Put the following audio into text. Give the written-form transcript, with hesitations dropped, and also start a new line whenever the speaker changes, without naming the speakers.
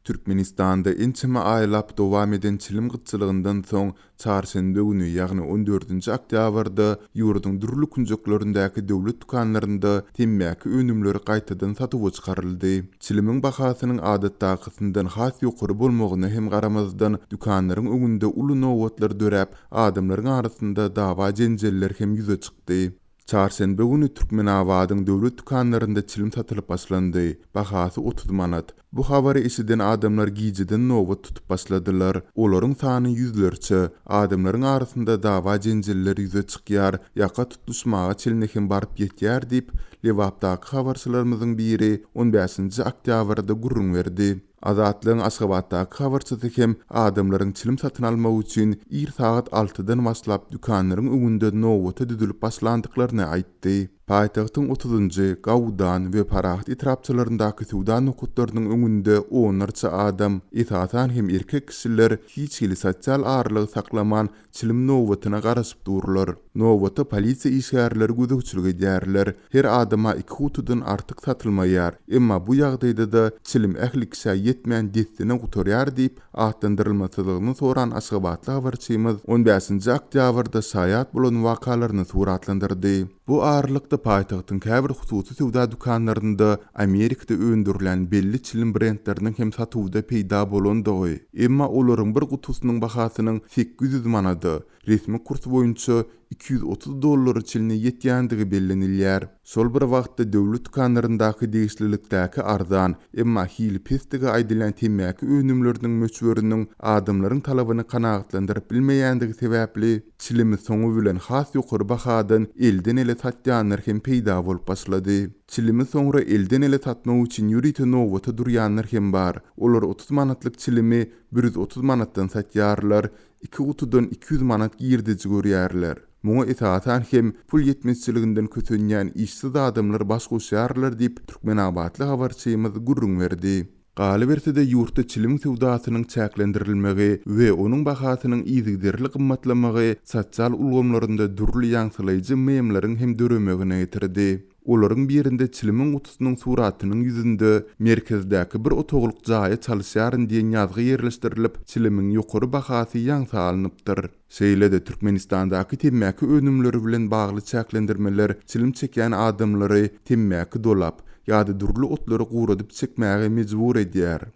Türkmenistanda ençeme aýlap dowam eden çilim gytçylygyndan soň çarşembe güni, ýagny 14-nji oktýabrda ýurdun dürli kunjoklaryndaky döwlet dukanlarynda temmäki önümleri gaýtadan satyp çykaryldy. Çilimiň bahasynyň adatdakysyndan has ýokary bolmagyna hem garamazdan dukanlaryň öňünde uly nowatlar döräp, adamlaryň arasynda dawa jenjeller hem ýüze çykdy. Çarşembe güni Türkmenabadyň döwlet dukanlarynda çilim satylyp başlandy. Bahasy 30 manat. Bu habary eşiden adamlar gijeden nowat tutup başladylar. Olaryň sany ýüzlerçe. Adamlaryň arasynda dawa jenjeller ýüze çykýar, ýaka tutuşmaga çelnekem baryp ýetýär diýip Lewapdaky habarçylarymyzyň biri 15-nji oktýabrda gurrun berdi. Azatlygyň Aşgabatdaky habarçysy hem adamlaryň çilim satyn almak üçin ir saat 6-dan başlap dukanlaryň öňünde nowata düzülip başlandyklaryny aýtdy. Paýtagtyň 30-njy Gawdan we Parahat etrapçylaryndaky suwda nokutlarynyň öňünde onlarça adam, esasan hem erkek kişiler hiç hili sosial arlygy saklaman çilim nowatyna garaşyp dururlar. Nowata polisiýa işgärleri gözükçülük edýärler. Her adama 2 hutudan artyk satylmaýar. Emma bu ýagdaýda da çilim ählikse ýetmeýän destine gutarýar diýip aýtdyrylmasylygyny soran Aşgabatly habarçymyz 15-nji oktýabrda saýat bolan wakalaryny suratlandyrdy. Bu arlykda paýtagtyň käbir hususy suwda dukanlarynda Amerikada öndürilen belli çilim brendleriniň hem satywyda peýda bolandygy. Emma olaryň bir gutusynyň bahasynyň 800 manady. Resmi kurs boýunça $230 çilini ýetýändigi bellenilýär. Sol bir wagtda döwlet dukanlaryndaky degişlilikdäki arzan, emma hili pestigi aýdylan temmäki önümleriniň möçberiniň adamlaryň talabyny kanagatlandyryp bilmeýändigi sebäpli çilimi soňu bilen has ýokary bahadan elden ele satýanlar hem peýda bolup başlady. Çilimi soňra elden ele satmak üçin ýürite nowata durýanlar hem bar. Olar 30 manatlyk çilimi 130 manatdan satýarlar. 2 kutudan 200 manat girdici görýärler. Muňa esasan hem pul ýetmezçiliginden kötünýän işsiz adamlar baş goşýarlar diýip Türkmenabatly habarçymyz gurrun berdi. Galy bersede ýurtda çilim sewdasynyň çäklendirilmegi we onuň bahasynyň ýygyderli gymmatlamagy sosial ulgamlarynda durly ýaňsylaýjy meýemleriň hem döremegine getirdi. Olaryň birinde çilimin gutusynyň suratynyň ýüzünde merkezdäki bir otoglyk jaýa çalyşýaryn diýen ýazgy ýerleşdirilip, çilimin ýokary bahasy ýaňsalanypdyr. Şeýle-de Türkmenistandaky temmäki önümleri bilen bagly çäklendirmeler çilim çekýän adamlary temmäki dolap ýa-da durly otlary guradyp çekmäge mejbur edýär.